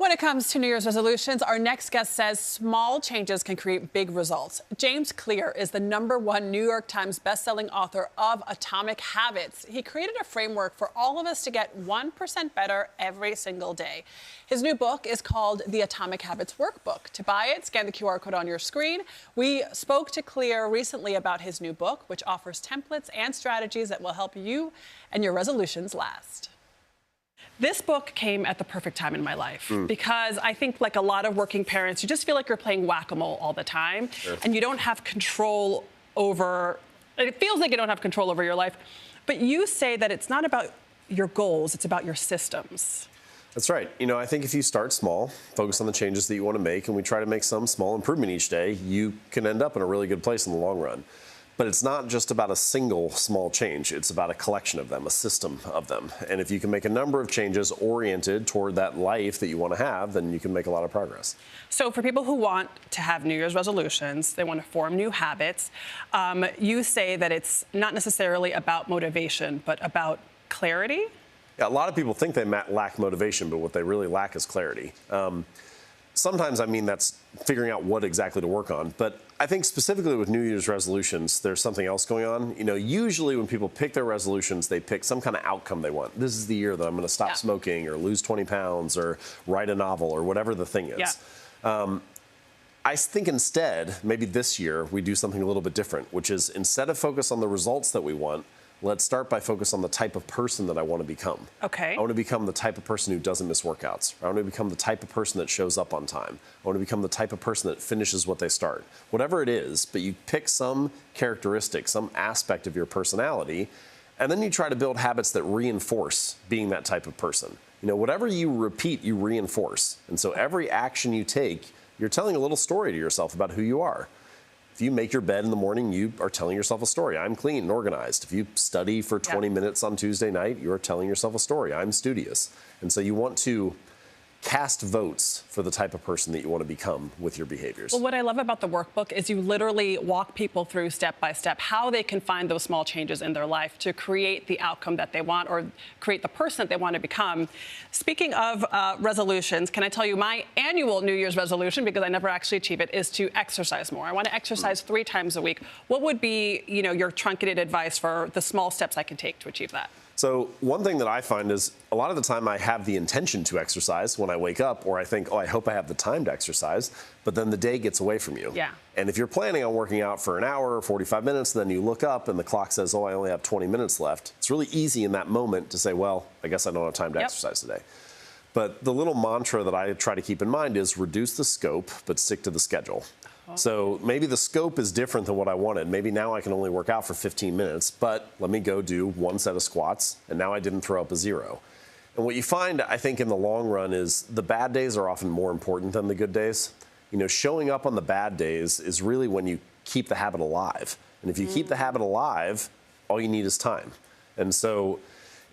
When it comes to New Year's resolutions, our next guest says small changes can create big results. James Clear is the #1 New York Times bestselling author of Atomic Habits. He created a framework for all of us to get 1% better every single day. His new book is called The Atomic Habits Workbook. To buy it, scan the QR code on your screen. We spoke to Clear recently about his new book, which offers templates and strategies that will help you and your resolutions last. This book came at the perfect time in my life because I think, like a lot of working parents, you just feel like you're playing whack-a-mole all the time, and you don't have control over, it feels like you don't have control over your life. But you say that it's not about your goals, it's about your systems. That's right. You know, I think if you start small, focus on the changes that you want to make, and we try to make some small improvement each day, you can end up in a really good place in the long run. But it's not just about a single small change. It's about a collection of them, a system of them. And if you can make a number of changes oriented toward that life that you want to have, then you can make a lot of progress. So for people who want to have New Year's resolutions, they want to form new habits, you say that it's not necessarily about motivation, but about clarity? Yeah, a lot of people think they lack motivation, but what they really lack is clarity. Sometimes, I mean, that's figuring out what exactly to work on. But I think specifically with New Year's resolutions, there's something else going on. You know, usually when people pick their resolutions, they pick some kind of outcome they want. This is the year that I'm going to stop smoking or lose 20 pounds or write a novel or whatever the thing is. I think instead, maybe this year, we do something a little bit different, which is instead of focus on the results that we want, let's start by focus on the type of person that I want to become. Okay. I want to become the type of person who doesn't miss workouts. I want to become the type of person that shows up on time. I want to become the type of person that finishes what they start. Whatever it is, but you pick some characteristic, some aspect of your personality, and then you try to build habits that reinforce being that type of person. You know, whatever you repeat, you reinforce. And so every action you take, you're telling a little story to yourself about who you are. If you make your bed in the morning, you are telling yourself a story. I'm clean and organized. If you study for 20 minutes on Tuesday night, you're telling yourself a story. I'm studious. And so you want to cast votes for the type of person that you want to become with your behaviors. Well, what I love about the workbook is you literally walk people through step by step how they can find those small changes in their life to create the outcome that they want or create the person that they want to become. Speaking of resolutions, can I tell you my annual New Year's resolution, because I never actually achieve it, is to exercise more. I want to exercise 3 times a week. What would be, you know, your truncated advice for the small steps I can take to achieve that? So one thing that I find is a lot of the time I have the intention to exercise when I wake up, or I think, oh, I hope I have the time to exercise, but then the day gets away from you. Yeah. And if you're planning on working out for an hour or 45 minutes, then you look up and the clock says, oh, I only have 20 minutes left. It's really easy in that moment to say, well, I guess I don't have time to exercise today. But the little mantra that I try to keep in mind is reduce the scope, but stick to the schedule. So maybe the scope is different than what I wanted. Maybe now I can only work out for 15 minutes, but let me go do 1 set of squats, and now I didn't throw up a 0. And what you find, I think, in the long run is the bad days are often more important than the good days. You know, showing up on the bad days is really when you keep the habit alive. And if you keep the habit alive, all you need is time. And so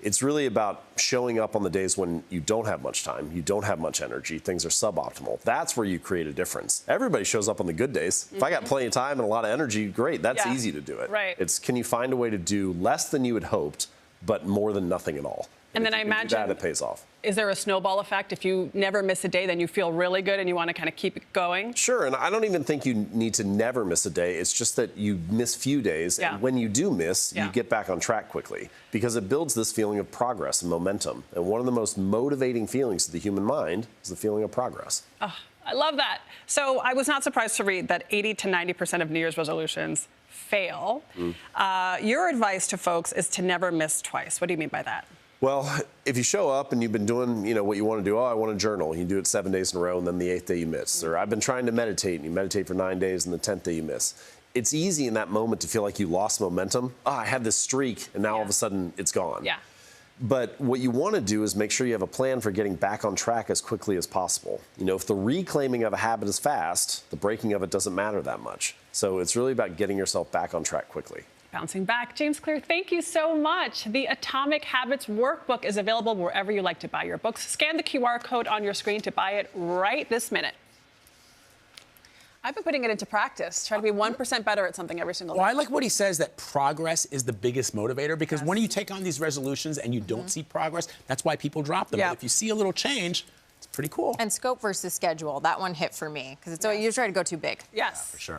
it's really about showing up on the days when you don't have much time, you don't have much energy, things are suboptimal. That's where you create a difference. Everybody shows up on the good days. If I got plenty of time and a lot of energy, great, that's easy to do it. Right. It's can you find a way to do less than you had hoped, but more than nothing at all? And then I imagine that it pays off. Is there a snowball effect? If you never miss a day, then you feel really good and you want to kind of keep it going? Sure, and I don't even think you need to never miss a day. It's just that you miss few days, and when you do miss, you get back on track quickly because it builds this feeling of progress and momentum. And one of the most motivating feelings to the human mind is the feeling of progress. Oh, I love that. So I was not surprised to read that 80 to 90% of New Year's resolutions fail. Your advice to folks is to never miss twice. What do you mean by that? Well, if you show up and you've been doing, you know, what you want to do, oh, I want to journal. You do it 7 days in a row, and then the 8th day you miss. Or I've been trying to meditate, and you meditate for 9 days, and the 10th day you miss. It's easy in that moment to feel like you lost momentum. Oh, I had this streak, and now all of a sudden it's gone. Yeah. But what you want to do is make sure you have a plan for getting back on track as quickly as possible. You know, if the reclaiming of a habit is fast, the breaking of it doesn't matter that much. So it's really about getting yourself back on track quickly. Bouncing back. James Clear, thank you so much. The Atomic Habits Workbook is available wherever you like to buy your books. Scan the QR code on your screen to buy it right this minute. I've been putting it into practice, try to be 1% better at something every single day. Well, I like what he says, that progress is the biggest motivator, because when you take on these resolutions and you don't see progress, that's why people drop them. But if you see a little change, it's pretty cool. And scope versus schedule, that one hit for me because it's always you try to go too big. Yes. For sure.